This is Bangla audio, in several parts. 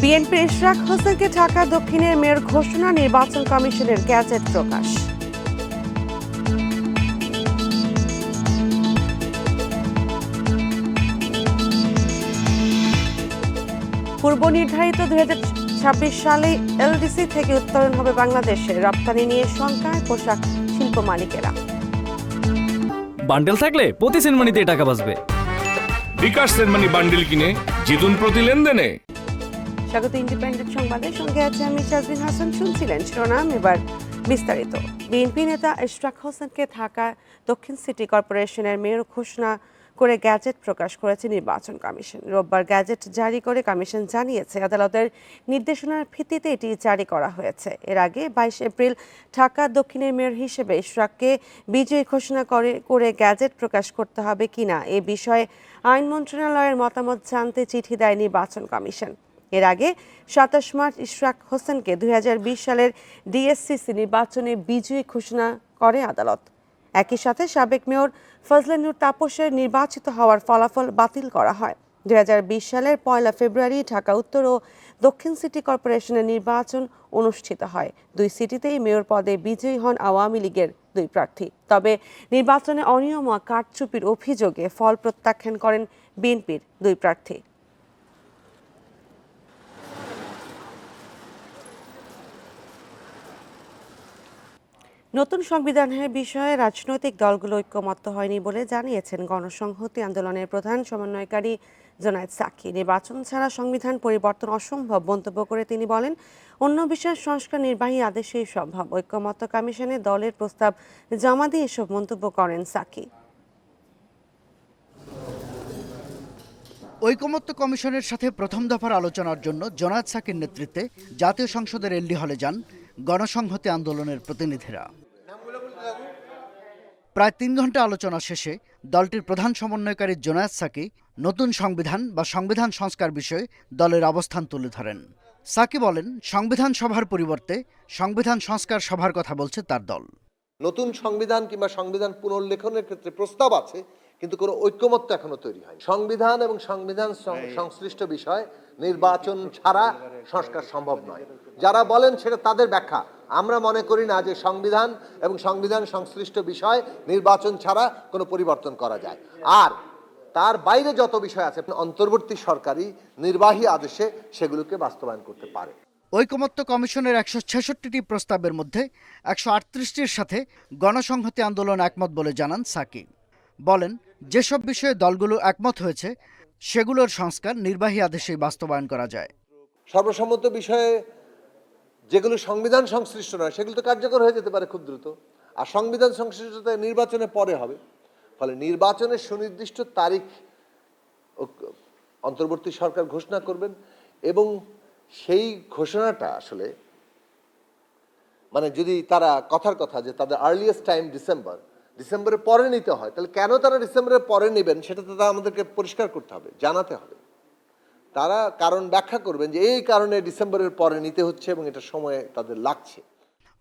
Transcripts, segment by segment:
বিএনপির ইশরাক হোসেনকে ঢাকা দক্ষিণের মেয়র ঘোষণা, নির্বাচন কমিশনের গ্যাজেট প্রকাশ। পূর্ব নির্ধারিত 2026 সালে এলডিসি থেকে উত্তোলন হবে বাংলাদেশে, রপ্তানি নিয়ে শঙ্কায় পোশাক শিল্প মালিকেরা। বান্ডেল থাকলে প্রতি সেনমানিতে টাকা বাঁচবে। বিকাশ সেনমানি বান্ডেল কিনে জিতুন প্রতি লেনদেনে। স্বাগত ইন্ডিপেন্ডেন্ট সংবাদের সঙ্গে আছে আমি শাজবিন হাসান। শুনছিলেন শিরোনাম, এবার বিস্তারিত। বিএনপি নেতা ইশরাক হোসেনকে ঢাকা দক্ষিণ সিটি কর্পোরেশনের মেয়র ঘোষণা করে গ্যাজেট প্রকাশ করেছে নির্বাচন কমিশন। রোববার গ্যাজেট জারি করে কমিশন জানিয়েছে, আদালতের নির্দেশনার ভিত্তিতে এটি জারি করা হয়েছে। এর আগে 22 এপ্রিল ঢাকা দক্ষিণের মেয়র হিসেবে ইশরাককে বিজয়ী ঘোষণা করে গ্যাজেট প্রকাশ করতে হবে কিনা এ বিষয়ে আইন মন্ত্রণালয়ের মতামত জানতে চিঠি দেয় নির্বাচন কমিশন। এর আগে 27 মার্চ ইশরাক হোসেনকে 2020 সালের ডিএসসিসি নির্বাচনে বিজয়ী ঘোষণা করে আদালত। একই সাথে সাবেক মেয়র ফজলে নূর তাপসের নির্বাচিত হওয়ার ফলাফল বাতিল করা হয়। 2020 সালের 1 ফেব্রুয়ারি ঢাকা উত্তর ও দক্ষিণ সিটি কর্পোরেশনের নির্বাচন অনুষ্ঠিত হয়। দুই সিটিতেই মেয়র পদে বিজয়ী হন আওয়ামী লীগের দুই প্রার্থী। তবে নির্বাচনে অনিয়ম ও কারচুপির অভিযোগে ফল প্রত্যাখ্যান করেন বিএনপির দুই প্রার্থী। নতুন সংবিধানের বিষয়ে রাজনৈতিক দলগুলো ঐক্যমত্য হয়নি বলে জানিয়েছেন গণসংহতি আন্দোলনের প্রধান সমন্বয়কারী জোনায়েদ সাকি। নির্বাচন ছাড়া সংবিধান পরিবর্তন অসম্ভব মন্তব্য করে তিনি বলেন, অন্য বিষয়ের সংস্কার নির্বাহী আদেশেই সম্ভব। ঐক্যমত্য কমিশনে দলের প্রস্তাব জমা দিয়ে এসব মন্তব্য করেন সাকি। ঐকমত্য কমিশনের সাথে প্রথম দফার আলোচনার জন্য জোনায়েদ সাকির নেতৃত্বে জাতীয় সংসদের এলডি হলে যান গণসংহতি আন্দোলনের প্রতিনিধিরা। প্রায় 3 ঘন্টা আলোচনা শেষে দলটির প্রধান সমন্বয়কারী জোনায়েদ সাকি নতুন সংবিধান বা সংবিধান সংস্কার বিষয়ে দলের অবস্থান তুলে ধরেন। সাকি বলেন, সংবিধান সভার পরিবর্তে সংবিধান সংস্কার সভার কথা বলছে তার দল। নতুন সংবিধান কিংবা সংবিধান পুনর্লেখনের ক্ষেত্রে প্রস্তাব আছে, কিন্তু কোনো ঐক্যমত্য এখনো তৈরি হয়। সংবিধান এবং সংবিধান সংশ্লিষ্ট বিষয় নির্বাচন ছাড়া সংস্কার সম্ভব নয়। যারা বলেন সেটা তাদের ব্যাখ্যা। আমরা মনে করি না যে সংবিধান এবং সংবিধান সংশ্লিষ্ট বিষয় নির্বাচন ছাড়া কোনো পরিবর্তন করা যায়। আর তার বাইরে যত বিষয় আছে অন্তর্বর্তী সরকারি নির্বাহী আদেশে সেগুলোকে বাস্তবায়ন করতে পারে। ঐকমত্য কমিশনের 166টি প্রস্তাবের মধ্যে 138টির সাথে গণসংহতি আন্দোলন একমত বলে জানান সাকি। বলেন, যেসব বিষয়ে দলগুলো একমত হয়েছে সেগুলোর সংস্কার নির্বাহী আদেশেই বাস্তবায়ন করা যায়। সর্বসম্মত বিষয়ে যেগুলো সংবিধান সংশ্লিষ্ট নয় সেগুলো তো কার্যকর হয়ে যেতে পারে খুব দ্রুত। আর সংবিধান সংশ্লিষ্টতা নির্বাচনের পরে হবে। ফলে নির্বাচনের সুনির্দিষ্ট তারিখ অন্তর্বর্তী সরকার ঘোষণা করবেন, এবং সেই ঘোষণাটা আসলে মানে যদি তারা কথার কথা যে তাদের আর্লিয়েস্ট টাইম ডিসেম্বরের পরে নিতে হয়, তাহলে কেন তারা ডিসেম্বরের পরে নেবেন সেটা তো আমাদেরকে পরিষ্কার করতে হবে, জানাতে হবে। তারা কারণ ব্যাখ্যা করবেন যে এই কারণে ডিসেম্বরের পরে নিতে হচ্ছে এবং এটা সময় তাদের লাগছে।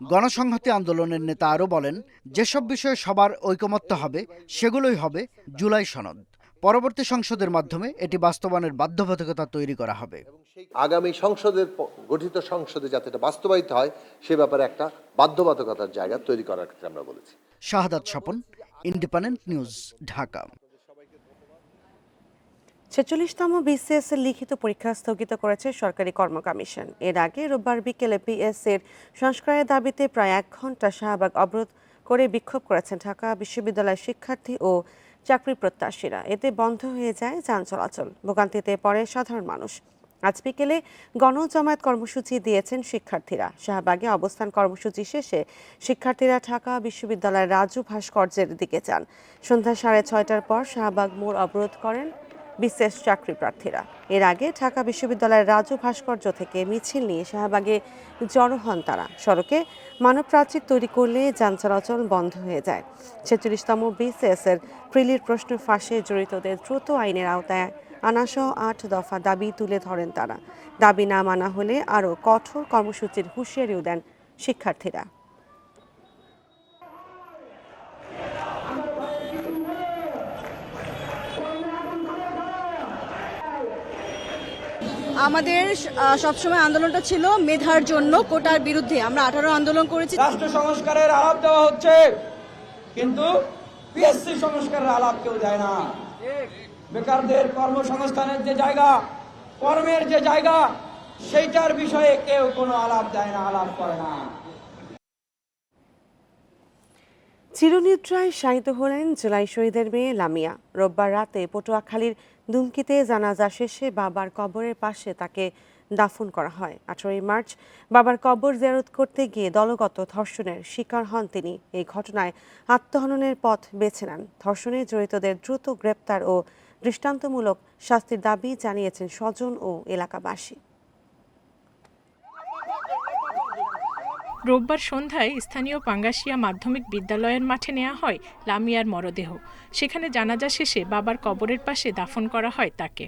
গণসংহতি আন্দোলনের নেতা আরও বলেন, যেসব বিষয়ে সবার ঐকমত্য হবে সেগুলোই হবে জুলাই সনদ। পরবর্তী সংসদের মাধ্যমে এটি বাস্তবায়নের বাধ্যবাধকতা তৈরি করা হবে। আগামী সংসদের গঠিত সংসদে যাতে এটা বাস্তবায়িত হয় সে ব্যাপারে একটা বাধ্যবাধকতার জায়গা তৈরি করার ক্ষেত্রে আমরা বলেছি। Shahadat Swapan, Independent News, Dhaka. 46তম বিসিএস এর লিখিত পরীক্ষা স্থগিত করেছে সরকারি কর্ম কমিশন। এর আগে রোববার বিকেলে পিএস এর সংস্কারের দাবিতে প্রায় 1 ঘণ্টা শাহবাগ অবরোধ করে বিক্ষোভ করেছেন ঢাকা বিশ্ববিদ্যালয়ের শিক্ষার্থী ও চাকরি প্রত্যাশীরা। এতে বন্ধ হয়ে যায় যান চলাচল, ভোগান্তিতে পড়ে সাধারণ মানুষ। আজ বিকেলে গণজামায়াত কর্মসূচি দিয়েছেন শিক্ষার্থীরা। শাহবাগে অবস্থান কর্মসূচি শেষে শিক্ষার্থীরা ঢাকা বিশ্ববিদ্যালয়ের রাজু ভাস্কর্যের দিকে যান। সন্ধ্যা 6:30টার পর শাহবাগ মোড় অবরোধ করেন বিসিএস চাকরি প্রার্থীরা। এর আগে ঢাকা বিশ্ববিদ্যালয়ের রাজু ভাস্কর্য থেকে মিছিল নিয়ে শাহবাগে জড়ো হন তারা। সড়কে মানব প্রাচীর তৈরি করলে যান চলাচল বন্ধ হয়ে যায়। 46তম বিসিএস এর প্রিলির প্রশ্ন ফাঁসে জড়িতদের দ্রুত আইনের আওতায় আনাসহ 8 দফা দাবি তুলে ধরেন তারা। দাবি না মানা হলে আরও কঠোর কর্মসূচির হুঁশিয়ারিও দেন শিক্ষার্থীরা। আমাদের সবসময় আন্দোলনটা ছিল মেধার জন্য, কোটার বিরুদ্ধে। আমরা 18 আন্দোলন করেছি। রাষ্ট্র সংস্কারের আলাপ দেওয়া হচ্ছে, কিন্তু পিএসসি সংস্কারের আলাপ কেউ দেয় না। বেকারদের কর্মসংস্থানের যে জায়গা, কর্মের যে জায়গা, সেইটার বিষয়ে কেউ কোনো আলাপ দেয় না, আলাপ করে না। চিরনিদ্রায় শায়িত হলেন জুলাই শহীদের মেয়ে লামিয়া। রোববার রাতে পটুয়াখালীর দুমকিতে জানাজা শেষে বাবার কবরের পাশে তাকে দাফন করা হয়। 18 মার্চ বাবার কবর জিয়ারত করতে গিয়ে দলগত ধর্ষণের শিকার হন তিনি। এই ঘটনায় আত্মহননের পথ বেছে নেন। ধর্ষণে জড়িতদের দ্রুত গ্রেপ্তার ও দৃষ্টান্তমূলক শাস্তির দাবি জানিয়েছেন স্বজন ও এলাকাবাসী। রোববার সন্ধ্যায় স্থানীয় পাঙ্গাশিয়া মাধ্যমিক বিদ্যালয়ের মাঠে নেওয়া হয় লামিয়ার মরদেহ। সেখানে জানাজা শেষে বাবার কবরের পাশে দাফন করা হয় তাকে।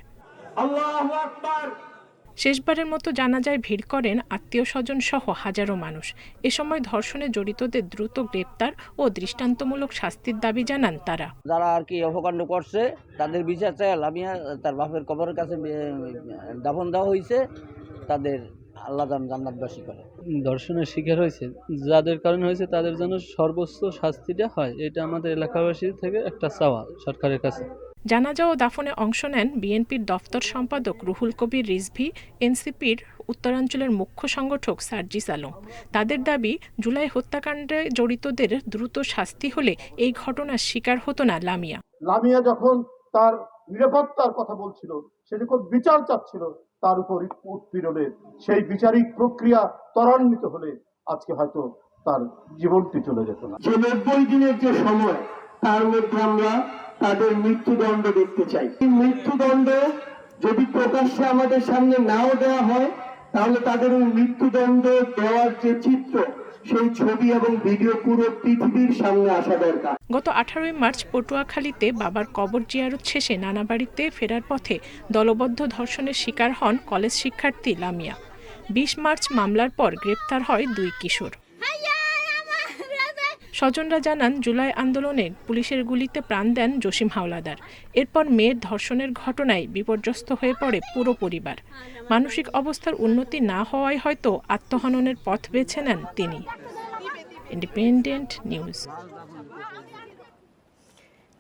শেষবারের মতো জানাজায় ভিড় করেন আত্মীয় স্বজন সহ হাজারো মানুষ। এ সময় ধর্ষণে জড়িতদের দ্রুত গ্রেপ্তার ও দৃষ্টান্তমূলক শাস্তির দাবি জানান তারা। যারা আর কি অপকাণ্ড করছে তাদের বিচার চাই। লামিয়া তার বাপের কবরের কাছে দাফন দেওয়া হয়েছে, তাদের আল্লাহ জান্নাতবাসী করে। ধর্ষণের শিকার হয়েছে, যাদের কারণে হয়েছে তাদের জন্য সর্বোচ্চ শাস্তিটা হয়, এটা আমাদের এলাকাবাসীর থেকে একটা চাওয়া সরকারের কাছে। জানাজা ও দাফনে অংশ নেন বিএনপির দফতর সম্পাদক রুহুল কবির রিজভী, এনসিপির উত্তরাঞ্চলের মুখ্য সংগঠক সার্জিস আলম। তাদের দাবি, জুলাই হত্যাকাণ্ডে জড়িতদের দ্রুত শাস্তি হলে এই ঘটনার শিকার হতো না লামিয়া। লামিয়া যখন তার নিরাপত্তার কথা বলছিল, সে যখন বিচার চাচ্ছিল, তার উপর উৎপীড়নের সেই বিচারিক প্রক্রিয়া ত্বরান্বিত হলে আজকে হয়তো তার জীবনটি চলে যেত না। যে 90 দিনের যে সময়, তার মধ্যে আমরা তাদের মৃত্যুদণ্ড দেখতে চাই। মৃত্যুদণ্ড যদি প্রকাশ্যে আমাদের সামনে নাও দেওয়া হয়, তাহলে তাদের ওই মৃত্যুদণ্ড দেওয়ার যে চিত্র, সেই ছবি এবং ভিডিও পুরো পৃথিবীর সামনে আসা দরকার। গত 18 মার্চ পটুয়াখালীতে বাবার কবর জিয়ারত শেষে নানা বাড়িতে ফেরার পথে দলবদ্ধ ধর্ষণের শিকার হন কলেজ শিক্ষার্থী লামিয়া। 20 মার্চ মামলার পর গ্রেপ্তার হয় 2 কিশোর। স্বজনরা জানান, জুলাই আন্দোলনে পুলিশের গুলিতে প্রাণ দেন জসিম হাওলাদার। এরপর মেয়ের ধর্ষণের ঘটনায় বিপর্যস্ত হয়ে পড়ে পুরো পরিবার। মানসিক অবস্থার উন্নতি না হওয়ায় হয়তো আত্মহননের পথ বেছে নেন তিনি। Independent news.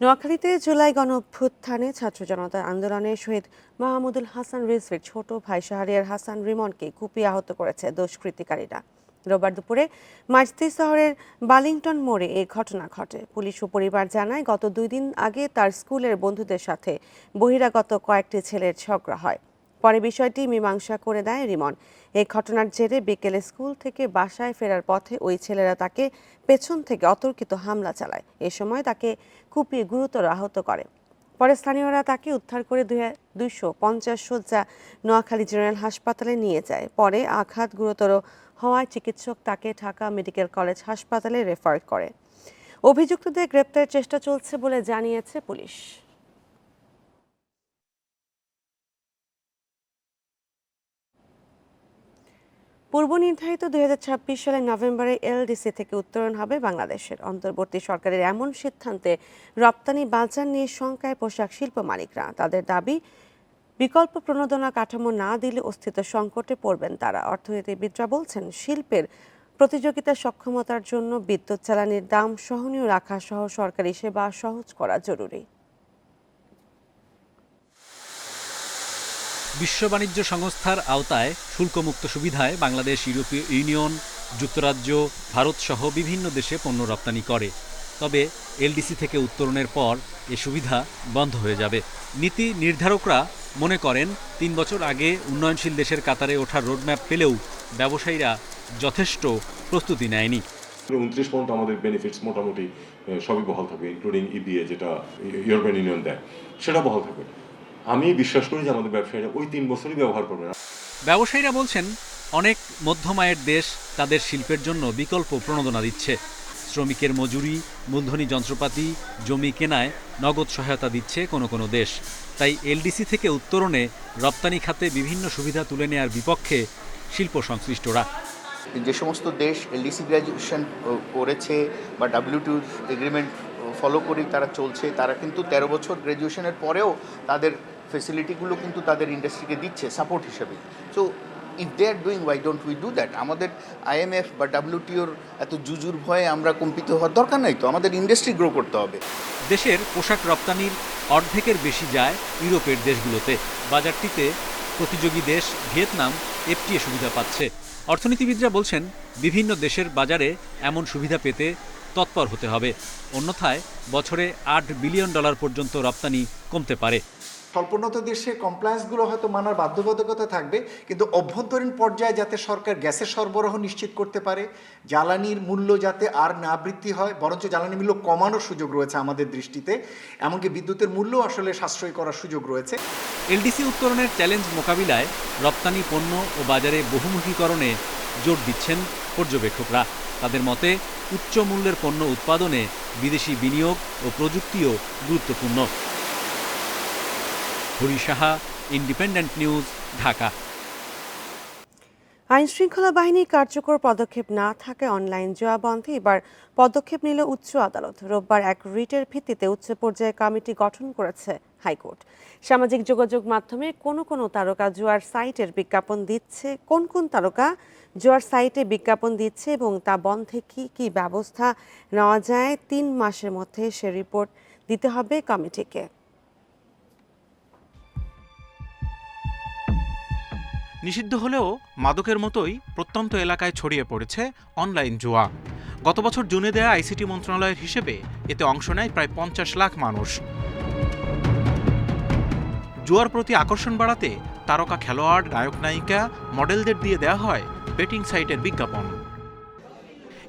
নোয়াখালীতে জুলাই গণঅভ্যুত্থানে ছাত্র জনতার আন্দোলনে শহীদ মাহমুদুল হাসান রিজভীর ছোট ভাই শাহরিয়ার হাসান রিমনকে কুপিয়ে আহত করেছে দুষ্কৃতিকারীরা। রোববার দুপুরে মাইজদি শহরের বালিংটন মোড়ে এই ঘটনা ঘটে। পুলিশ ও পরিবার জানায়, গত 2 দিন আগে তার স্কুলের বন্ধুদের সাথে বহিরাগত কয়েকটি ছেলের ঝগড়া হয়। পরে বিষয়টি মীমাংসা করে দেয় রিমন। এই ঘটনার জেরে বিকেলে স্কুল থেকে বাসায় ফেরার পথে ওই ছেলেরা তাকে পেছন থেকে অতর্কিত হামলা চালায়। এ সময় তাকে কুপিয়ে গুরুতর আহত করে। পরে স্থানীয়রা তাকে উদ্ধার করে 250 শয্যা নোয়াখালী জেনারেল হাসপাতালে নিয়ে যায়। পরে আঘাত গুরুতর হওয়ায় চিকিৎসক তাকে ঢাকা মেডিকেল কলেজ হাসপাতালে রেফার করে। অভিযুক্তদের গ্রেপ্তারের চেষ্টা চলছে বলে জানিয়েছে পুলিশ। পূর্ব নির্ধারিত 2026 সালের নভেম্বরে এলডিসি থেকে উত্তরণ হবে বাংলাদেশের। অন্তর্বর্তী সরকারের এমন সিদ্ধান্তে রপ্তানি বাজার নিয়ে শঙ্কায় পোশাক শিল্প মালিকরা। তাদের দাবি, বিকল্প প্রণোদনা কাঠামো না দিলে অস্তিত্ব সংকটে পড়বেন তারা। অর্থনীতিবিদরা বলছেন, শিল্পের প্রতিযোগিতা সক্ষমতার জন্য বিদ্যুৎ জ্বালানির দাম সহনীয় রাখা সহ সরকারি সেবা সহজ করা জরুরি। বিশ্ব বাণিজ্য সংস্থার আওতায় শুল্কমুক্ত সুবিধায় বাংলাদেশ ইউরোপীয় ইউনিয়ন, যুক্তরাজ্য, ভারত সহ বিভিন্ন দেশে পণ্য রপ্তানি করে। তবে এলডিসি থেকে উত্তরণের পর এ সুবিধা বন্ধ হয়ে যাবে। নীতি নির্ধারকরা মনে করেন, 3 বছর আগে উন্নয়নশীল দেশের কাতারে ওঠার রোডম্যাপ পেলেও ব্যবসায়ীরা যথেষ্ট প্রস্তুতি নেয়নি। 29 পর্যন্ত আমাদের বেনিফিটস মোটামুটি সবই বহাল থাকবে, ইনক্লুডিং ইবিএ যেটা ইউরোপিয়ান ইউনিয়ন দেয়, সেটা বহাল থাকবে। আমি বিশ্বাস করি যে আমাদের ব্যবসায়ীরা ওই 3 বছরই ব্যবহার করবে না। ব্যবসায়ীরা বলছেন, অনেক মধ্যম আয়ের দেশ তাদের শিল্পের জন্য বিকল্প প্রণোদনা দিচ্ছে। শ্রমিকের মজুরি, মূলধনী যন্ত্রপাতি, জমি কেনায় নগদ সহায়তা দিচ্ছে কোনো দেশ। তাই এলডিসি থেকে উত্তরণে রপ্তানি খাতে বিভিন্ন সুবিধা তুলে নেয়ার বিপক্ষে শিল্প সংশ্লিষ্টরা। যে সমস্ত দেশ এলডিসি গ্র্যাজুয়েশন করেছে বা WTO এগ্রিমেন্ট ফলো করেই তারা চলছে, তারা কিন্তু 13 বছর গ্র্যাজুয়েশনের পরেও তাদের ফেসিলিটিগুলো কিন্তু তাদের ইন্ডাস্ট্রিকে দিচ্ছে সাপোর্ট হিসেবে। So if they are doing why don't we do that? আমাদের IMF বা WTOর এত জুজুর ভয়ে আমরা কম্পিত হওয়ার দরকার নাই তো, আমাদের ইন্ডাস্ট্রি গ্রো করতে হবে। দেশের পোশাক রপ্তানির অর্ধেকের বেশি যায় ইউরোপের দেশগুলোতে। বাজারটিতে প্রতিযোগী দেশ ভিয়েতনাম FTA সুবিধা পাচ্ছে। অর্থনীতিবিদরা বলছেন, বিভিন্ন দেশের বাজারে এমন সুবিধা পেতে তৎপর হতে হবে, অন্যথায় বছরে $8 বিলিয়ন পর্যন্ত রপ্তানি কমতে পারে। স্বল্পোন্নত দেশে কমপ্লায়েন্সগুলো হয়তো মানার বাধ্যবাধকতা থাকবে, কিন্তু অভ্যন্তরীণ পর্যায়ে যাতে সরকার গ্যাসের সরবরাহ নিশ্চিত করতে পারে, জ্বালানির মূল্য যাতে আর না বৃদ্ধি হয়, বরঞ্চ জ্বালানি মূল্য কমানোর সুযোগ রয়েছে আমাদের দৃষ্টিতে, এমনকি বিদ্যুতের মূল্য আসলে সাশ্রয় করার সুযোগ রয়েছে। LDC উত্তরণের চ্যালেঞ্জ মোকাবিলায় রপ্তানি পণ্য ও বাজারে বহুমুখীকরণে জোর দিচ্ছেন পর্যবেক্ষকরা। তাদের মতে, উচ্চ মূল্যের পণ্য উৎপাদনে বিদেশি বিনিয়োগ ও প্রযুক্তিও গুরুত্বপূর্ণ। Hari Saha, independent News, Dhaka. আইনশৃঙ্খলা বাহিনী কার্যকর পদক্ষেপ না থাকায় অনলাইন জুয়া বন্ধে এবার পদক্ষেপ নিল উচ্চ আদালত। রোববার এক রিটের ভিত্তিতে উচ্চ পর্যায়ে কমিটি গঠন করেছে হাইকোর্ট। সামাজিক যোগাযোগ মাধ্যমে কোন তারকা জুয়ার সাইটের বিজ্ঞাপন দিচ্ছে, কোন তারকা জুয়ার সাইটে বিজ্ঞাপন দিচ্ছে এবং তা বন্ধে কি ব্যবস্থা নেওয়া যায় 3 মাসের মধ্যে সে রিপোর্ট দিতে হবে কমিটিকে। নিষিদ্ধ হলেও মাদকের মতোই প্রত্যন্ত এলাকায় ছড়িয়ে পড়েছে অনলাইন জুয়া। গত বছর জুনে দেয়া ICT মন্ত্রণালয়ের হিসেবে এতে অংশ নেয় প্রায় 50 লাখ মানুষ। জুয়ার প্রতি আকর্ষণ বাড়াতে তারকা খেলোয়াড়, নায়ক নায়িকা, মডেলদের দিয়ে দেওয়া হয় বেটিং সাইটের বিজ্ঞাপন।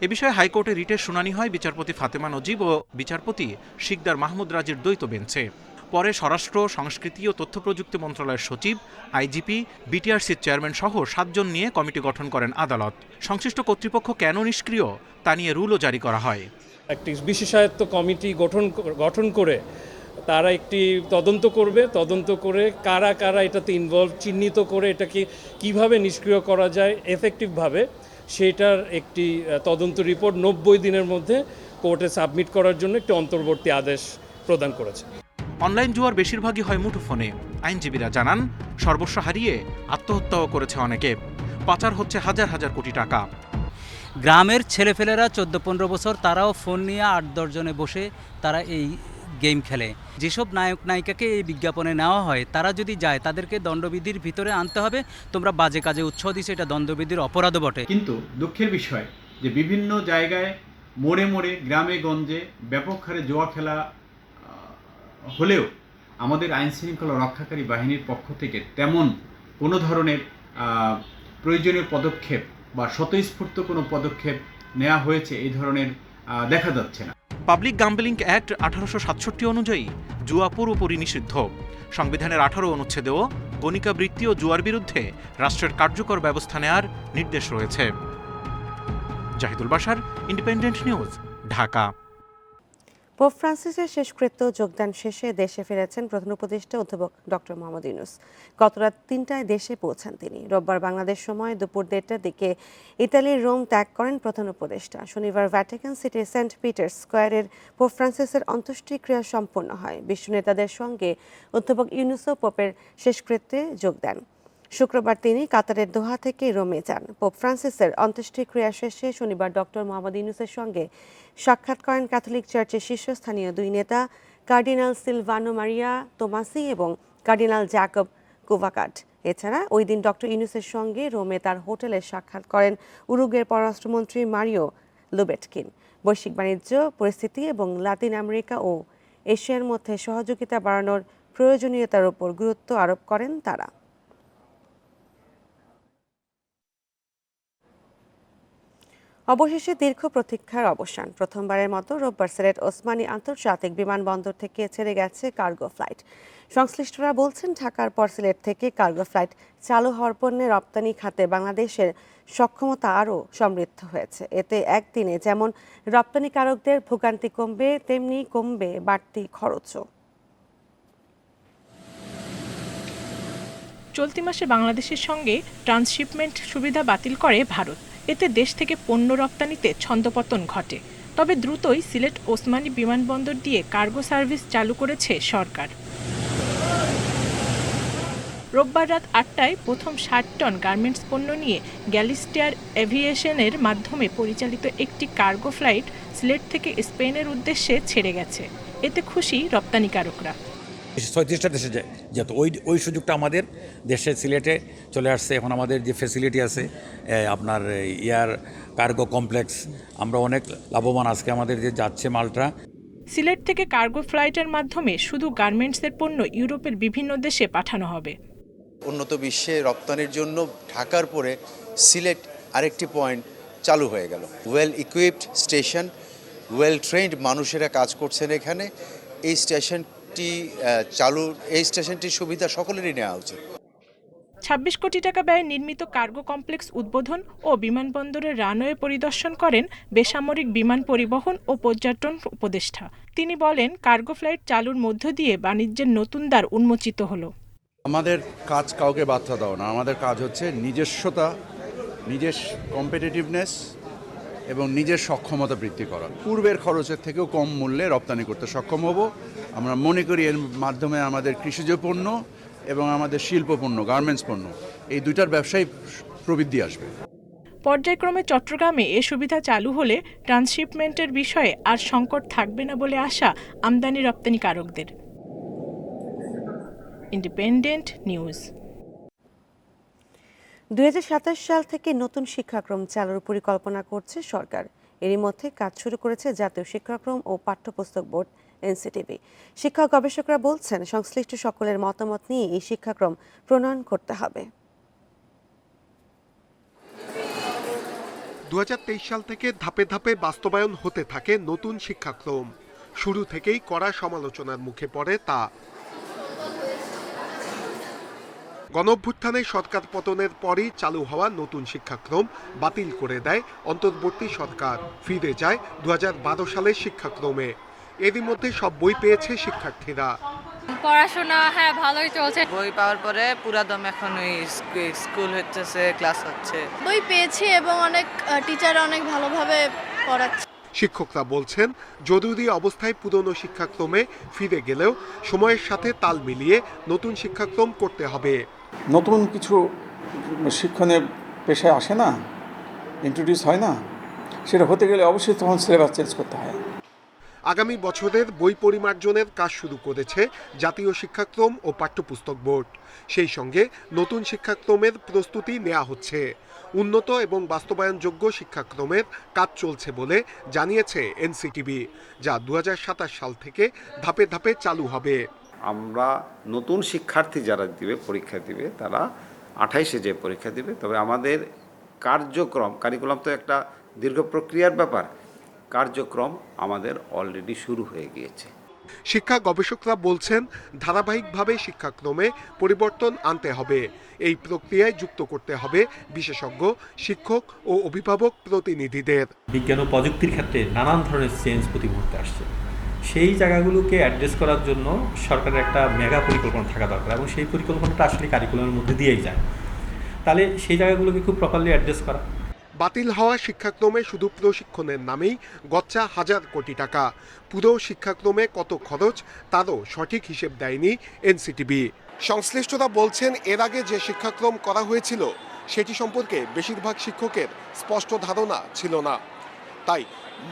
এ বিষয়ে হাইকোর্টে রিটের শুনানি হয় বিচারপতি ফাতেমা নজিব ও বিচারপতি শিকদার মাহমুদ রাজির দ্বৈত বেঞ্চে। পরে স্বরাষ্ট্র, সংস্কৃতি ও তথ্য প্রযুক্তি মন্ত্রণালয়ের সচিব, IGP, BTRCর চেয়ারম্যান সহ 7 জন নিয়ে কমিটি গঠন করেন আদালত। সংশ্লিষ্ট কর্তৃপক্ষ কেন নিষ্ক্রিয় তা নিয়ে রুলও জারি করা হয়। একটি বিশেষায়িত কমিটি গঠন করে তারা একটি তদন্ত করবে, তদন্ত করে কারা এটাতে ইনভলভ চিহ্নিত করে এটাকে কিভাবে নিষ্ক্রিয় করা যায় এফেক্টিভভাবে, সেটার একটি তদন্ত রিপোর্ট 90 দিনের মধ্যে কোর্টে সাবমিট করার জন্য একটি অন্তর্বর্তী আদেশ প্রদান করেছে। অনলাইন জুয়ার বেশিরভাগই হয় মুঠোফোনে। আইনজীবীরা জানান, সর্বস্ব হারিয়ে আত্মহত্যাও করেছে অনেকে। পাচার হচ্ছে হাজার হাজার কোটি টাকা। গ্রামের ছেলেফেলেরা 14-15 বছর, তারাও ফোন নিয়ে 8-10 জনে বসে তারা এই গেম খেলে। যেসব নায়ক নায়িকাকে এই বিজ্ঞাপনে নেওয়া হয়, তারা যদি যায় তাদেরকে দণ্ডবিধির ভিতরে আনতে হবে। তোমরা বাজে কাজে উৎসাহ দিছো, এটা দণ্ডবিধির অপরাধও বটে। কিন্তু দুঃখের বিষয় যে বিভিন্ন জায়গায় মোড়ে মোড়ে, গ্রামে গঞ্জে ব্যাপক হারে জুয়া খেলা হলেও আমাদের আইনশৃঙ্খলা রক্ষাকারী বাহিনীর পক্ষ থেকে তেমন কোনো ধরনের প্রয়োজনীয় পদক্ষেপ বা স্বতঃস্ফূর্ত কোনো পদক্ষেপ নেওয়া হয়েছে এই ধরনের দেখা যাচ্ছে না। পাবলিক গ্যাম্বলিং অ্যাক্ট 1867 অনুযায়ী জুয়া পুরোপুরি নিষিদ্ধ। সংবিধানের 18 অনুচ্ছেদেও গণিকা বৃত্তি ও জুয়ার বিরুদ্ধে রাষ্ট্রের কার্যকর ব্যবস্থা নেওয়ার নির্দেশ রয়েছে। Zahidul Bashar, Independent News, Dhaka. Pope ফ্রান্সিসের শেষকৃত্য যোগদান শেষে দেশে ফিরেছেন প্রধান উপদেষ্টা অধ্যাপক ডক্টর মোহাম্মদ ইউনূস। গতরাত 3টায় দেশে পৌঁছান তিনি। রোববার বাংলাদেশ সময় দুপুর 1টার দিকে ইতালির রোম ত্যাগ করেন প্রধান উপদেষ্টা। শনিবার ভ্যাটিকান সিটির সেন্ট পিটার্স স্কোয়ারের পোপ ফ্রান্সিসের অন্ত্যেষ্টিক্রিয়া সম্পন্ন হয়। বিশ্ব নেতাদের সঙ্গে অধ্যাপক ইউনূসও পোপের শেষকৃত্যে যোগ দেন। শুক্রবার তিনি কাতারের দোহা থেকে রোমে যান। পোপ ফ্রান্সিসের অন্ত্যেষ্টিক্রিয়া শেষে শনিবার ডক্টর মোহাম্মদ ইউনূসের সঙ্গে সাক্ষাৎ করেন ক্যাথলিক চার্চের শীর্ষস্থানীয় 2 নেতা, কার্ডিনাল সিলভানো মারিয়া তোমাসি এবং কার্ডিনাল জ্যাকব কুভাকাট। এছাড়া ওই দিন ডক্টর ইউনূসের সঙ্গে রোমে তার হোটেলে সাক্ষাৎ করেন উরুগুয়ের পররাষ্ট্রমন্ত্রী মারিও লুবেটকিন। বৈশ্বিক বাণিজ্য পরিস্থিতি এবং লাতিন আমেরিকা ও এশিয়ার মধ্যে সহযোগিতা বাড়ানোর প্রয়োজনীয়তার উপর গুরুত্ব আরোপ করেন তারা। অবশেষে দীর্ঘ প্রতীক্ষার অবসান। প্রথমবারের মতো রোববার সিলেট ওসমানী আন্তর্জাতিক বিমানবন্দর থেকে ছেড়ে গেছে কার্গো ফ্লাইট। সংশ্লিষ্টরা বলছেন, ঢাকার পর সিলেট থেকে কার্গো ফ্লাইট চালু হওয়ার পণ্যে রপ্তানি খাতে বাংলাদেশের সক্ষমতা আরও সমৃদ্ধ হয়েছে। এতে একদিনে যেমন রপ্তানিকারকদের ভোগান্তি কমবে, তেমনি কমবে বাড়তি খরচও। চলতি মাসে বাংলাদেশের সঙ্গে ট্রান্সশিপমেন্ট সুবিধা বাতিল করে ভারত। এতে দেশ থেকে পণ্য রপ্তানিতে ছন্দপতন ঘটে। তবে দ্রুতই সিলেট ওসমানী বিমানবন্দর দিয়ে কার্গো সার্ভিস চালু করেছে সরকার। রোববার রাত 8টায় প্রথম 60 টন গার্মেন্টস পণ্য নিয়ে গ্যালিস্টিয়ার এভিয়েশনের মাধ্যমে পরিচালিত একটি কার্গো ফ্লাইট সিলেট থেকে স্পেনের উদ্দেশ্যে ছেড়ে গেছে। এতে খুশি রপ্তানিকারকরা। 37টা দেশে যায় যেহেতু ওই সুযোগটা আমাদের দেশে সিলেটে চলে আসছে। এখন আমাদের যে ফ্যাসিলিটি আছে আপনার এয়ার কার্গো কমপ্লেক্স, আমরা অনেক লাভবান আজকে আমাদের যে যাচ্ছে মালটা। সিলেট থেকে কার্গো ফ্লাইটের মাধ্যমে শুধু গার্মেন্টসের পণ্য ইউরোপের বিভিন্ন দেশে পাঠানো হবে। উন্নত বিশ্বে রপ্তানির জন্য ঢাকার পরে সিলেট আরেকটি পয়েন্ট চালু হয়ে গেল। Well equipped station, well trend মানুষেরা কাজ করছেন এখানে। এই স্টেশনটির সুবিধা সকলেরই নেওয়া উচিত। 26 কোটি টাকা ব্যয়ে নির্মিত কার্গো কমপ্লেক্স উদ্বোধন ও বিমানবন্দরের রানওয়ে পরিদর্শন করেন বেসামরিক বিমান পরিবহন ও পর্যটন উপদেষ্টা। তিনি বলেন, কার্গো ফ্লাইট চালুর মধ্য দিয়ে বাণিজ্যের নতুন দ্বার উন্মোচিত হলো। আমাদের কাজ কাউকে বাধা দাও না, আমাদের কাজ হচ্ছে নিজস্বতা, নিজের কম্পিটিটিভনেস এবং নিজের সক্ষমতা বৃদ্ধি করা। পূর্বের খরচের থেকেও কম মূল্যে রপ্তানি করতে সক্ষম হব। আমরা মনে করি এর মাধ্যমে আমাদের কৃষিজ পণ্য এবং আমাদের শিল্প পণ্য, গার্মেন্টস পণ্য, এই দুইটার ব্যবসায় প্রবৃদ্ধি আসবে। পর্যায়ক্রমে চট্টগ্রামে এ সুবিধা চালু হলে ট্রান্সশিপমেন্টের বিষয়ে আর সংকট থাকবে না বলে আশা আমদানি রপ্তানিকারকদের। Independent news. 2027 সাল থেকে নতুন শিক্ষাক্রম চালুর পরিকল্পনা করছে সরকার। এরই মধ্যে কাজ শুরু করেছে জাতীয় শিক্ষাক্রম ও পাঠ্যপুস্তক বোর্ড এনসিটিবি। শিক্ষা গবেষকরা বলছেন, সংশ্লিষ্ট সকলের মতামত নিয়ে এই শিক্ষাক্রম প্রণয়ন করতে হবে। 2023 সাল থেকে ধাপে ধাপে বাস্তবায়ন হতে থাকে নতুন শিক্ষাক্রম। শুরু থেকেই কড়া সমালোচনার মুখে পড়ে তা। গণঅভ্যুত্থানে সরকার পতনের পরই চালু হওয়া নতুন শিক্ষাক্রম বাতিল করে দেয় অন্তর্বর্তী সরকার। ফিরে যায় 2012 সালের শিক্ষাক্রমে। এরই মধ্যে সব বই পেয়েছে শিক্ষার্থীরা। পড়াশোনা ভালোই চলছে। বই পাওয়ার পরে পুরা দম এখন স্কুল হচ্ছে, ক্লাস হচ্ছে। বই পেয়েছি এবং অনেক টিচার অনেক ভালোভাবে পড়াচ্ছে। শিক্ষকরা বলছেন, জরুরি অবস্থায় পুরনো শিক্ষাক্রমে ফিরে গেলেও সময়ের সাথে তাল মিলিয়ে নতুন শিক্ষাক্রম করতে হবে। নতুন কিছু শিক্ষণের পেশায় আসে না, ইন্ট্রোডিউস হয় না, সেটা হতে গেলে অবশ্যই তখন সিলেবাস চেঞ্জ করতে হয়। আগামী বছরের বই পরিমার্জনের কাজ শুরু করেছে জাতীয় শিক্ষাক্রম ও পাঠ্যপুস্তক বোর্ড। সেই সঙ্গে নতুন শিক্ষাক্রমের প্রস্তুতি নেওয়া হচ্ছে। উন্নত এবং বাস্তবায়নযোগ্য শিক্ষাক্রমের কাজ চলছে বলে জানিয়েছে এনসিটিবি, যা 2027 সাল থেকে ধাপে ধাপে চালু হবে। আমরা নতুন শিক্ষার্থী যারা পরীক্ষা দিবে তারা 28-এ যে পরীক্ষা দিবে, তবে আমাদের কারিকুলাম তো একটা দীর্ঘ প্রক্রিয়ার ব্যাপার। কার্যক্রম আমাদের অলরেডি শুরু হয়ে গিয়েছে। শিক্ষা গবেষকরা বলছেন, ধারাবাহিকভাবে শিক্ষাক্রমে পরিবর্তন আনতে হবে। এই প্রক্রিয়ায় যুক্ত করতে হবে বিশেষজ্ঞ, শিক্ষক ও অভিভাবক প্রতিনিধিদের। বিজ্ঞান ও প্রযুক্তির ক্ষেত্রে নানান ধরনের চেঞ্জ প্রতি মুহূর্তে আসছে। সেই জায়গাগুলোকে অ্যাড্রেস করার জন্য সরকারের একটা মেগা পরিকল্পনা থাকা দরকার এবং সেই পরিকল্পনাটা আসলে কারিকুলামের মধ্যে দিয়েই যায়। তাহলে সেই জায়গাগুলোকে খুব প্রপারলি অ্যাড্রেস করা। বাতিল হওয়া শিক্ষাক্রমে শুধু প্রশিক্ষণের নামেই গচ্চা হাজার কোটি টাকা। পুরো শিক্ষাক্রমে কত খরচ তারও সঠিক হিসেব দেয়নি এনসিটিবি। সংশ্লিষ্টরা বলছেন, এর আগে যে শিক্ষাক্রম করা হয়েছিল সেটি সম্পর্কে বেশিরভাগ শিক্ষকের স্পষ্ট ধারণা ছিল না। তাই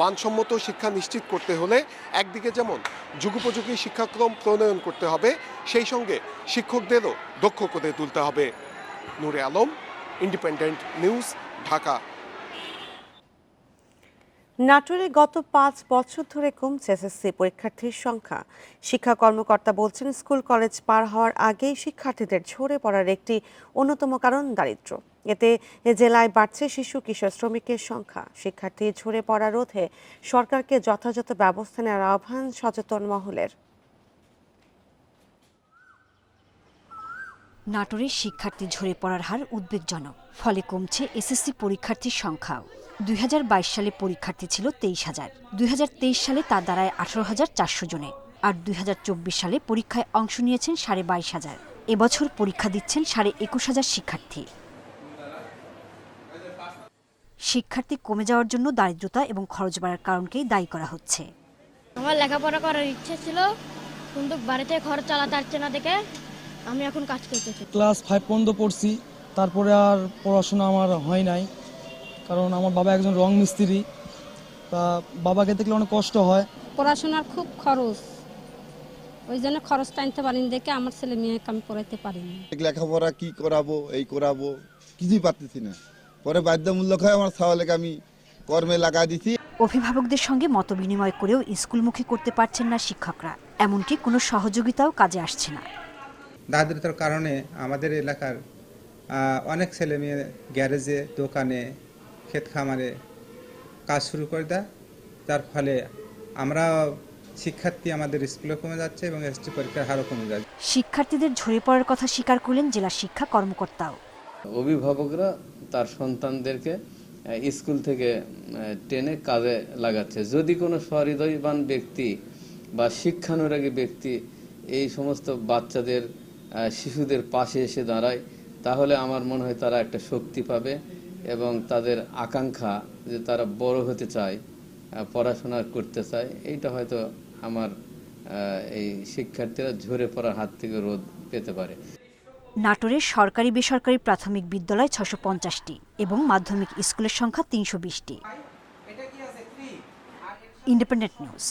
মানসম্মত শিক্ষা নিশ্চিত করতে হলে একদিকে যেমন যুগোপযোগী শিক্ষাক্রম প্রণয়ন করতে হবে, সেই সঙ্গে শিক্ষকদেরও দক্ষ করে তুলতে হবে। নূরে আলম, ইন্ডিপেন্ডেন্ট নিউজ, ঢাকা। নাটোরে গত 5 বছর ধরে কমছে এসএসসি পরীক্ষার্থীর সংখ্যা। শিক্ষা কর্মকর্তা বলছেন, স্কুল কলেজ পার হওয়ার আগেই শিক্ষার্থীদের ঝরে পড়ার একটি অন্যতম কারণ দারিদ্র্য। এতে জেলায় বাড়ছে শিশু কিশোর শ্রমিকের সংখ্যা। শিক্ষার্থী ঝরে পড়া রোধে সরকারকে যথাযথ ব্যবস্থা নেওয়ার আহ্বান সচেতন মহলের। নাটোরের শিক্ষার্থী ঝরে পড়ার হার উদ্বেগজনক, ফলে কমছে এসএসসি পরীক্ষার্থীর সংখ্যাও। 2022 সালে পরীক্ষার্থী ছিল 23,000, 2023 সালে তা দাঁড়ায় 18,400 জনে, আর 2024 সালে পরীক্ষায় অংশ নিয়েছেন 22,500। এবছর পরীক্ষা দিচ্ছেন 21,500 শিক্ষার্থী। শিক্ষার্থী কমে যাওয়ার জন্য দারিদ্রতা এবং খরচ বাড়ার কারণকেই দায়ী করা হচ্ছে। আমার লেখাপড়া করার ইচ্ছে ছিল, কিন্তু বাড়িতে খরচ চালাতে পারছে না দেখে আমি এখন কাজ করতেছি। ক্লাস 5 পর্যন্ত পড়ছি, তারপরে আর পড়াশোনা আমার হয় নাই, কারণ আমার বাবা একজন রং মিস্ত্রি। তা বাবাকে দেখলে অনেক কষ্ট হয়। পড়াশোনার খুব খরচ, ওই জন্য খরচ টানতে পারিনি দেখে আমার ছেলে মেয়েকে আমি পড়াইতে পারিনি। লেখাপড়া কি করাবো, এই করাবো, কিছুই পারতেছি না। পরে বাধ্যমূলক হয় আমার ছাওয়ালেকে আমি কর্মে লাগাই দিছি। অভিভাবকদের সঙ্গে মতবিনিময় করেও স্কুলমুখী করতে পারছেন না শিক্ষকরা, এমনকি কোনো সহযোগিতাও কাজে আসছে না। দারিদ্রতার কারণে আমাদের এলাকার অনেক ছেলে মেয়ে গ্যারেজে, দোকানে, ক্ষেত খামারে কাজ শুরু করে দেয়, যার ফলে আমরা শিক্ষার্থী আমাদের স্কুলে কমে যাচ্ছে এবং এসটি পরীক্ষার হারও কমে যাচ্ছে। শিক্ষার্থীদের ঝরে পড়ার কথা স্বীকার করলেন জেলা শিক্ষা কর্মকর্তাও। অভিভাবকরা তার সন্তানদেরকে স্কুল থেকে টেনে কাজে লাগাচ্ছে। যদি কোনো সহৃদয়বান ব্যক্তি বা শিক্ষানুরাগী ব্যক্তি এই সমস্ত বাচ্চাদের, শিশুদের পাশে এসে দাঁড়ায়, তাহলে আমার মনে হয় তারা একটা শক্তি পাবে এবং তাদের আকাঙ্ক্ষা যে তারা বড় হতে চায়, পড়াশোনা করতে চায়, এইটা হয়তো আমার এই শিক্ষার্থীরা ঝরে পড়ার হাত থেকে রোধ পেতে পারে। নাটোরের সরকারি বেসরকারি প্রাথমিক বিদ্যালয় 650টি এবং মাধ্যমিক স্কুলের সংখ্যা 320টি। Independent News.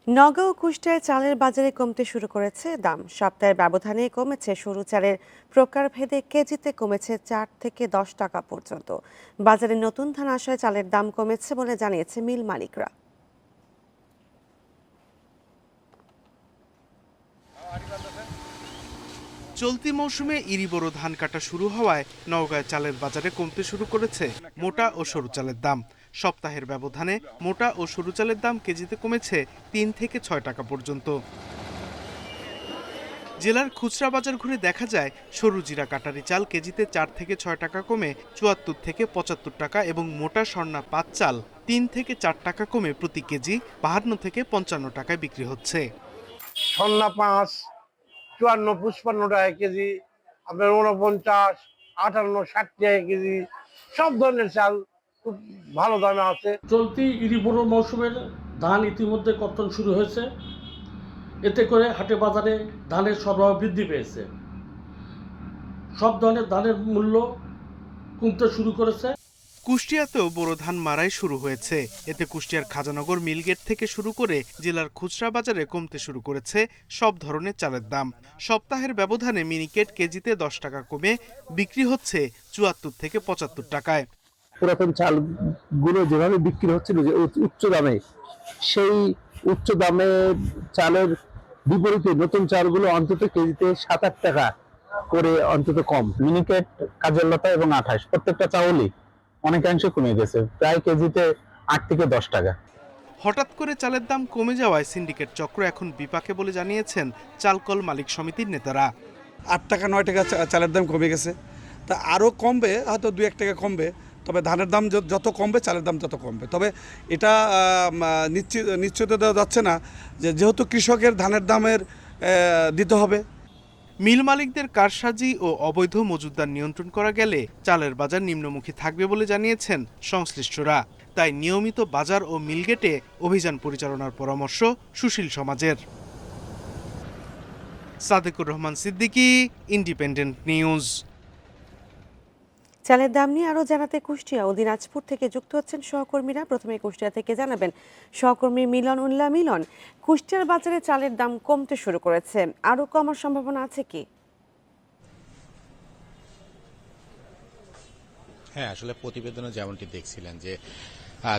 নওগাঁ ও কুষ্টিয়ায় চালের বাজারে কমতে শুরু করেছে দাম। সপ্তাহের ব্যবধানে কমেছে সরু চালের প্রকারভেদে, কেজিতে কমেছে 4 থেকে 10 টাকা পর্যন্ত। বাজারে নতুন ধান আসায় চালের দাম কমেছে বলে জানিয়েছে মিল মালিকরা। চলতি মৌসুমে ইরি বোরো ধান কাটা শুরু হওয়ায় নওগাঁয় চালের বাজারে কমতে শুরু করেছে মোটা ও সরু চালের দাম। সপ্তাহের ব্যবধানে মোটা ও সরু চালের দাম কেজিতে কমেছে 3 থেকে 6 টাকা পর্যন্ত। জেলার খুচরা বাজার ঘুরে দেখা যায় সরু জিরা কাটারি চাল কেজিতে 4 থেকে 6 টাকা কমে 74 থেকে 75 টাকা এবং মোটা স্বর্ণা পাত চাল 3 থেকে 4 টাকা কমে প্রতি কেজি 52 থেকে 55 টাকায় বিক্রি হচ্ছে। স্বর্ণা 5, 54, 55 টাকা কেজি, আপনার 49, 58, 60 টাকা কেজি, সব ধরনের চাল খুব ভালো দামে আছে। চলতি ইরি বোরো মৌসুমের ধান ইতিমধ্যে কর্তন শুরু হয়েছে, এতে করে হাটে বাজারে ধানের সরবরাহ বৃদ্ধি পেয়েছে। সব ধরনের ধানের মূল্য কমতে শুরু করেছে। কুষ্টিয়াতেও বোরো ধান মারাই শুরু হয়েছে। এতে কুষ্টিয়ার খাজানগর মিলগেট থেকে শুরু করে জেলার খুচরা বাজারে কমতে শুরু করেছে সব ধরনের চালের দাম। সপ্তাহের ব্যবধানে মিনিকেট কেজিতে 10 টাকা কমে বিক্রি হচ্ছে 74 থেকে 75 টাকায়। পুরাতন চালগুলো যেভাবে বিক্রি হচ্ছিল যে উচ্চ দামে, সেই উচ্চ দামে চালের বিপরীতে নতুন চালগুলো অন্তত কেজিতে 7-8 টাকা করে অন্তত কম। মিনিকেট, কাজললতা এবং 28 প্রত্যেকটা চাউলই অনেকাংশে কমে গেছে, প্রায় কেজিতে 8 থেকে 10 টাকা। হঠাৎ করে চালের দাম কমে যাওয়ায় সিন্ডিকেট চক্র এখন বিপাকে বলে জানিয়েছেন চালকল মালিক সমিতির নেতারা। 8 টাকা 9 টাকা চালের দাম কমে গেছে, তা আরও কমবে, হয়তো 2-1 টাকা কমবে, তবে ধানের দাম যত কমবে চালের দাম তত কমবে। তবে এটা নিশ্চিত দেওয়া যাচ্ছে না যে যেহেতু কৃষকের ধানের দামের দিতে হবে। মিল মালিকদের কারসাজি ও অবৈধ মজুতদার নিয়ন্ত্রণ করা গেলে চালের বাজার নিম্নমুখী থাকবে বলে জানিয়েছেন সংশ্লিষ্টরা। তাই নিয়মিত বাজার ও মিলগেটে অভিযান পরিচালনার পরামর্শ সুশীল সমাজের। Sadequr Rahman Siddiqui, independent news. চালের দাম নিয়ে আরও জানাতে কুষ্টিয়া ও দিনাজপুর থেকে যুক্ত হচ্ছেন সহকর্মীরা। প্রথমে কুষ্টিয়া থেকে জানাবেন সহকর্মী মিলন উল্লাহ। মিলন, কুষ্টিয়ার বাজারে চালের দাম কমতে শুরু করেছে, আরও কমার সম্ভাবনা আছে কি? হ্যাঁ, আসলে প্রতিবেদনে যেমনটি দেখছিলেন যে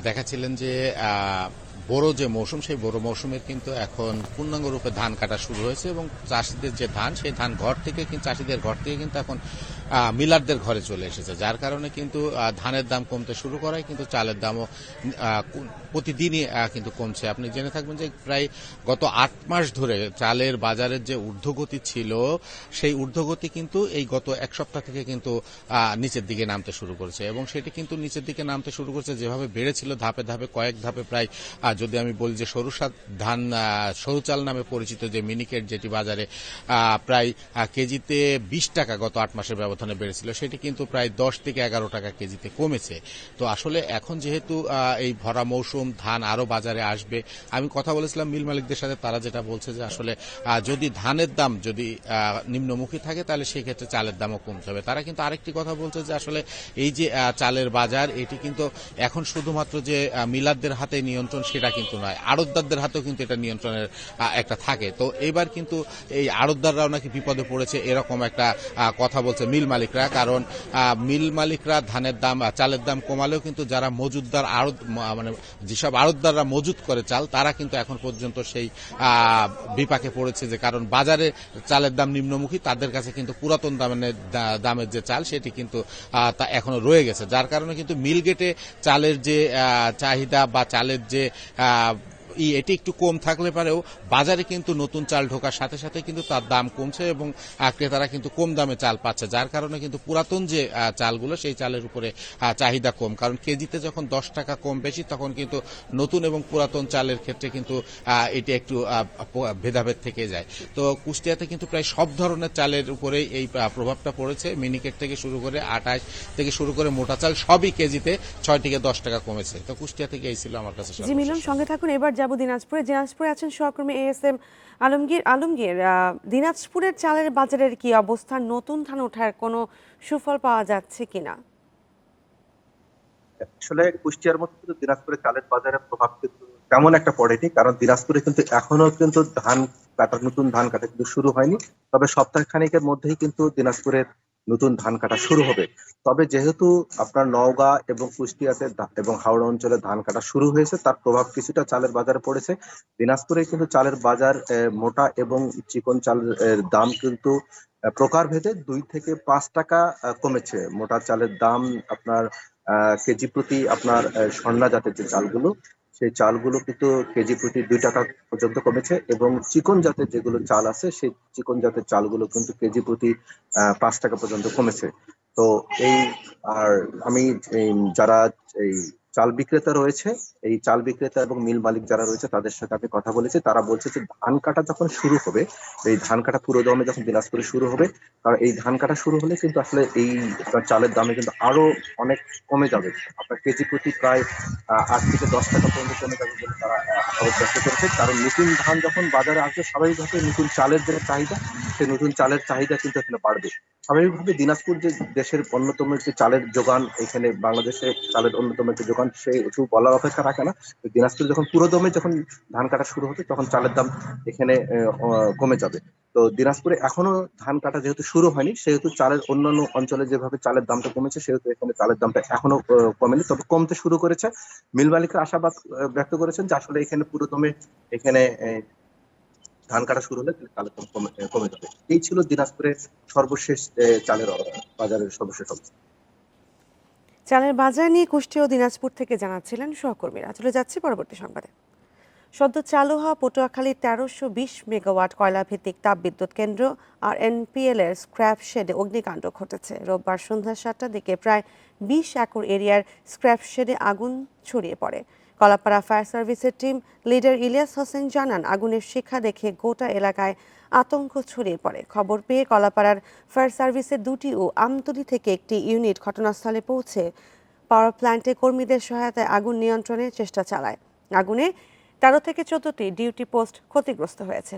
দেখাচ্ছিলেন যে বড় যে মৌসুম, সেই বড় মৌসুমের কিন্তু এখন পূর্ণাঙ্গ রূপে ধান কাটা শুরু হয়েছে এবং চাষিদের যে ধান, সেই ধান চাষিদের ঘর থেকে কিন্তু এখন মিলারদের ঘরে চলে এসেছে, যার কারণে কিন্তু ধানের দাম কমতে শুরু করায় কিন্তু চালের দামও প্রতিদিনই কিন্তু কমছে। আপনি জেনে থাকবেন যে প্রায় গত 8 মাস ধরে চালের বাজারের যে ঊর্ধ্বগতি ছিল, সেই ঊর্ধ্বগতি কিন্তু এই গত 1 সপ্তাহ থেকে কিন্তু নিচের দিকে নামতে শুরু করেছে এবং সেটি কিন্তু নিচের দিকে নামতে শুরু করেছে যেভাবে বেড়েছিল ধাপে ধাপে, কয়েক ধাপে, প্রায় যদি আমি বলি যে সরু চাল নামে পরিচিত যে মিনিকেট, যেটি বাজারে প্রায় কেজিতে 20 টাকা গত 8 মাসের ব্যবধানে ব্যবধানে বেড়েছিল সেটি কিন্তু প্রায় 10 থেকে 11 টাকা কেজিতে কমেছে। তো আসলে এখন যেহেতু এই ভরা মৌসুম, ধান আরো বাজারে আসবে, আমি কথা বলেছিলাম মিল মালিকদের সাথে, তারা যেটা বলছে যে আসলে যদি ধানের দাম যদি নিম্নমুখী থাকে তাহলে সেই ক্ষেত্রে চালের দামও কমতে হবে। তারা কিন্তু আরেকটি কথা বলছে যে আসলে এই যে চালের বাজার, এটি কিন্তু এখন শুধুমাত্র যে মিলারদের হাতে নিয়ন্ত্রণ সেটা কিন্তু নয়, আড়তদারদের হাতেও কিন্তু এটা নিয়ন্ত্রণের একটা থাকে। তো এবার কিন্তু এই আড়তদাররাও নাকি বিপদে পড়েছে, এরকম একটা কথা বলছে মিল মালিকরা। কারণ মিল মালিকরা ধানের দাম, চালের দাম কমালেও কিন্তু যারা মজুদদার মানে যেসব আড়তদাররা মজুদ করে চাল, তারা কিন্তু এখন পর্যন্ত সেই বিপাকে পড়েছে, যে কারণ বাজারে চালের দাম নিম্নমুখী, তাদের কাছে কিন্তু পুরাতন দামের যে চাল সেটি কিন্তু তা এখনো রয়ে গেছে, যার কারণে কিন্তু মিল গেটে চালের যে চাহিদা বা চালের যে এটি একটু কম থাকলে পারেও বাজারে কিন্তু নতুন চাল ঢোকার সাথে সাথে কিন্তু তার দাম কমছে এবং ক্রেতারা কিন্তু কম দামে চাল পাচ্ছে, যার কারণে কিন্তু পুরাতন যে চালগুলো সেই চালের উপরে চাহিদা কম। কারণ কেজিতে যখন 10 টাকা কম বেশি, তখন কিন্তু নতুন এবং পুরাতন চালের ক্ষেত্রে কিন্তু এটি একটু ভেদাভেদ থেকে যায়। তো কুষ্টিয়াতে কিন্তু প্রায় সব ধরনের চালের উপরে এই প্রভাবটা পড়েছে। মিনিকেট থেকে শুরু করে 28 থেকে শুরু করে মোটা চাল সবই কেজিতে 6 থেকে 10 টাকা কমেছে। তো কুষ্টিয়া থেকে এই ছিল আমার কাছে। জি মিলন, সঙ্গে থাকুন। এবার যাব দিনাজপুরে আছেন সহকর্মী ASM আলমগীর। দিনাজপুরের চালের বাজারের কি অবস্থা? নতুন ধান ওঠার কোনো সুফল পাওয়া যাচ্ছে কিনা? আসলে কুষ্টিয়ার মতো কিন্তু দিনাজপুরের চালের বাজারের প্রভাব কিন্তু তেমন একটা পড়েনি, কারণ দিনাজপুরে কিন্তু এখনো কিন্তু নতুন ধান কাটা কিন্তু শুরু হয়নি। তবে সপ্তাহখানেকের মধ্যেই কিন্তু দিনাজপুরের নতুন ধান কাটা শুরু হবে। তবে যেহেতু আপনার নওগাঁ এবং কুষ্টিয়াতে এবং হাওড়া অঞ্চলে ধান কাটা শুরু হয়েছে, তার প্রভাব কিছুটা চালের বাজারে পড়েছে। দিনাজপুরে কিন্তু চালের বাজার মোটা এবং চিকন চালের দাম কিন্তু প্রকারভেদে 2 থেকে 5 টাকা কমেছে। মোটা চালের দাম আপনার কেজি প্রতি আপনার স্বর্ণা জাতের যে চালগুলো, সেই চালগুলো কিন্তু কেজি প্রতি 2 টাকা পর্যন্ত কমেছে এবং চিকন জাতের যেগুলো চাল আছে সেই চিকন জাতের চালগুলো কিন্তু কেজি প্রতি 5 টাকা পর্যন্ত কমেছে। তো আর আমি যারা এই চাল বিক্রেতা রয়েছে, এই চাল বিক্রেতা এবং মিল মালিক যারা রয়েছে তাদের সাথে আমি কথা বলেছি। তারা বলছে যে ধান কাটা যখন শুরু হবে, এই ধান কাটা পুরো দমে যখন দিনাজপুরে শুরু হবে, কারণ এই ধান কাটা শুরু হলে কিন্তু আসলে এই চালের দামে কিন্তু আরো অনেক কমে যাবে। আপনার কেজি প্রতি প্রায় 8 থেকে 10 টাকা পর্যন্ত কমে যাবে বলে তারা খবর ব্যক্ত করেছে। কারণ নতুন ধান যখন বাজারে আসবে, স্বাভাবিকভাবে নতুন চালের যে চাহিদা, সেই নতুন চালের চাহিদা কিন্তু এখানে বাড়বে। স্বাভাবিকভাবে দিনাজপুর যে দেশের অন্যতম একটি চালের যোগান, এখানে বাংলাদেশে চালের অন্যতম একটি যোগান, সেই একটু বলার অপেক্ষা রাখে না। দিনাজপুর যখন পুরো দমে যখন ধান কাটা শুরু হবে, তখন চালের দাম এখানে কমে যাবে। তো দিনাজপুরে এখনো ধান কাটা যেহেতু শুরু হয়নি, সেহেতু চালের অন্যান্য অঞ্চলে যেভাবে চালের দামটা কমেছে, সেহেতু এখানে চালের দামটা এখনো কমেনি, তবে কমতে শুরু করেছে। মিল মালিকরা আশাবাদ ব্যক্ত করেছেন যে আসলে এখানে পুরো দমে এখানে ধান কাটা শুরু হলে চালের দাম কমে যাবে। এই ছিল দিনাজপুরের সর্বশেষ চালের বাজারের সর্বশেষ অবস্থা। চালের বাজার নিয়ে কুষ্টিয়া ও দিনাজপুর থেকে জানাচ্ছিলেন সহকর্মীরা। চলে যাচ্ছি পরবর্তী সংবাদে। সদ্য চালু হওয়া পটুয়াখালীর 1320 মেগাওয়াট কয়লা ভিত্তিক তাপবিদ্যুৎ কেন্দ্র আর NPL এর স্ক্র্যাপ শেডে অগ্নিকাণ্ড ঘটেছে। রোববার সন্ধ্যা 7টার দিকে প্রায় 20 একর এরিয়ার স্ক্র্যাপ শেডে আগুন ছড়িয়ে পড়ে। কলাপাড়া ফায়ার সার্ভিসের টিম লিডার ইলিয়াস হোসেন জানান, আগুনের শিখা দেখে গোটা এলাকায় আতঙ্ক ছড়িয়ে পড়ে। খবর পেয়ে কলাপাড়ার ফায়ার সার্ভিসের 2টি ও আমতলী থেকে একটি ইউনিট ঘটনাস্থলে পৌঁছে পাওয়ার প্ল্যান্টে কর্মীদের সহায়তায় আগুন নিয়ন্ত্রণের চেষ্টা চালায়। আগুনে 13 থেকে 14টি ডিউটি পোস্ট ক্ষতিগ্রস্ত হয়েছে।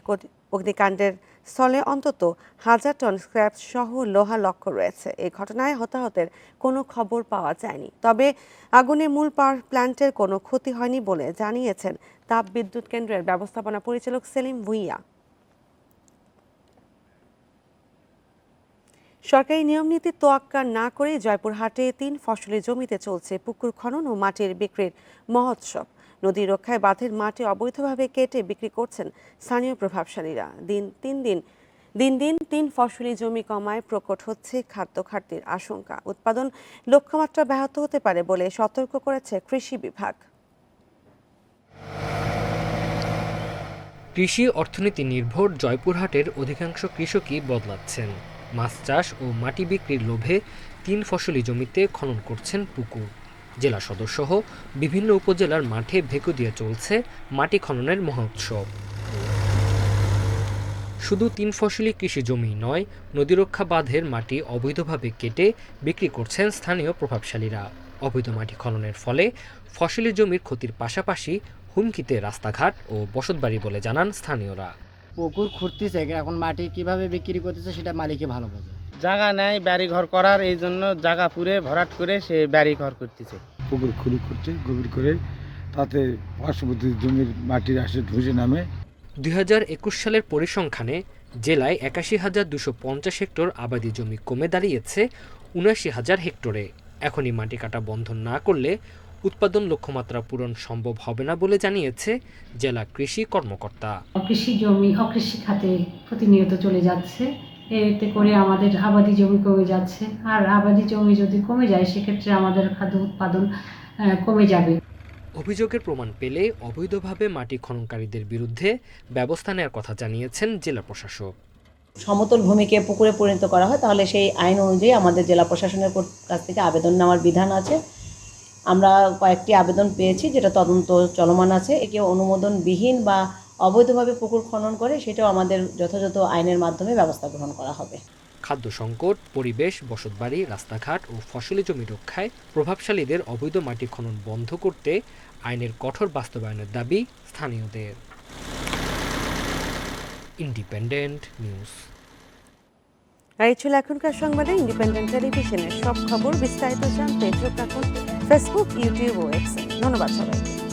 অগ্নিকাণ্ডের স্থলে অন্তত 1000 টন স্ক্র্যাপ সহ লোহা লক্ষ্য রয়েছে। এই ঘটনায় হতাহতের কোনো খবর পাওয়া যায়নি। তবে আগুনে মূল পাওয়ার প্ল্যান্টের কোনো ক্ষতি হয়নি বলে জানিয়েছেন তাপবিদ্যুৎ কেন্দ্রের ব্যবস্থাপনা পরিচালক সেলিম ভুইয়া। সরকারি নিয়মনীতি তোয়াক্কা না করে জয়পুরহাটে 3 ফসলি জমিতে চলছে পুকুর খনন ও মাটির বিক্রির মহোৎসব। নদী রক্ষায় বাঁধের মাটি অবৈধভাবে কেটে বিক্রি করছেন স্থানীয় প্রভাবশালীরা। দিন দিন 3 ফসলি জমি কমায় প্রকট হচ্ছে খাদ্য ঘাটতির আশঙ্কা। উৎপাদন লক্ষ্যমাত্রা ব্যাহত হতে পারে বলে সতর্ক করেছে কৃষি বিভাগ। কৃষি অর্থনীতি নির্ভর জয়পুরহাটের অধিকাংশ কৃষকই বদলাচ্ছেন। মাছ চাষ ও মাটি বিক্রির লোভে 3 ফসলি জমিতে খনন করছেন পুকুর। জেলা সদর সহ বিভিন্ন উপজেলার মাঠে ভেকু দিয়ে চলছে মাটি খননের মহোৎসব। শুধু 3 ফসলি কৃষি জমি নয়, নদীরক্ষা বাঁধের মাটি অবৈধভাবে কেটে বিক্রি করছেন স্থানীয় প্রভাবশালীরা। অবৈধ মাটি খননের ফলে ফসলি জমির ক্ষতির পাশাপাশি হুমকিতে রাস্তাঘাট ও বসতবাড়ি বলে জানান স্থানীয়রা। পুকুর খুঁড়তেছে, এখন মাটি কিভাবে বিক্রি করতেছে সেটা মালিকে ভালো বোঝে। জায়গা নেই বাড়ি ঘর করার, এই জন্য জায়গা পুরে ভরাট করে সে বাড়ি ঘর করতেছে। পুকুর খুঁড়ি করছে, গভীর করে, তাতে পার্শ্ববর্তী জমির মাটির আসে ধসে নামে। 2021 সালের পরিসংখ্যানে জেলায় 81,250 হেক্টর আবাদি জমি কমে দাঁড়িয়েছে 79,000 হেক্টরে। এখনই মাটি কাটা বন্ধ না করলে উৎপাদন লক্ষ্যমাত্রা পূরণ সম্ভব হবে না বলে জানিয়েছে জেলা কৃষি কর্মকর্তা। কৃষি জমি অকৃষি খাতে প্রতিনিয়ত চলে যাচ্ছে, এতে করে আমাদের আবাদি জমি কমে যাচ্ছে, আর আবাদি জমি যদি কমে যায় সেক্ষেত্রে আমাদের খাদ্য উৎপাদন কমে যাবে। অভিযোগের প্রমাণ পেলে অবৈধভাবে মাটি খননকারীদের বিরুদ্ধে ব্যবস্থা নেওয়ার কথা জানিয়েছেন জেলা প্রশাসক। সমতল ভূমিকে পুকুরে পরিণত করা হয় তাহলে সেই আইন অনুযায়ী আমাদের জেলা প্রশাসনের কাছ থেকে আবেদন নেওয়ার বিধান আছে। আমরা কয়েকটি আবেদন পেয়েছি, যেটা তদন্ত চলমান আছে। একে অনুমোদনবিহীন বা অবৈধভাবে পুকুর খনন করে সেটাও আমাদের যথাযথ আইনের মাধ্যমে ব্যবস্থা গ্রহণ করা হবে। খাদ্য সংকট, পরিবেশ, বসতবাড়ি, রাস্তাঘাট ও ফসলি জমি রক্ষায় প্রভাবশালীদের অবৈধ মাটি খনন বন্ধ করতে আইনের কঠোর বাস্তবায়নের দাবি স্থানীয়দের। Independent news. আর এই ছিল এখনকার সংবাদে। ইন্ডিপেন্ডেন্ট টেলিভিশনের সব খবর বিস্তারিত জানতে চোখ রাখুন ফেসবুক, ইউটিউব ও এক্সে। ধন্যবাদ সবাইকে।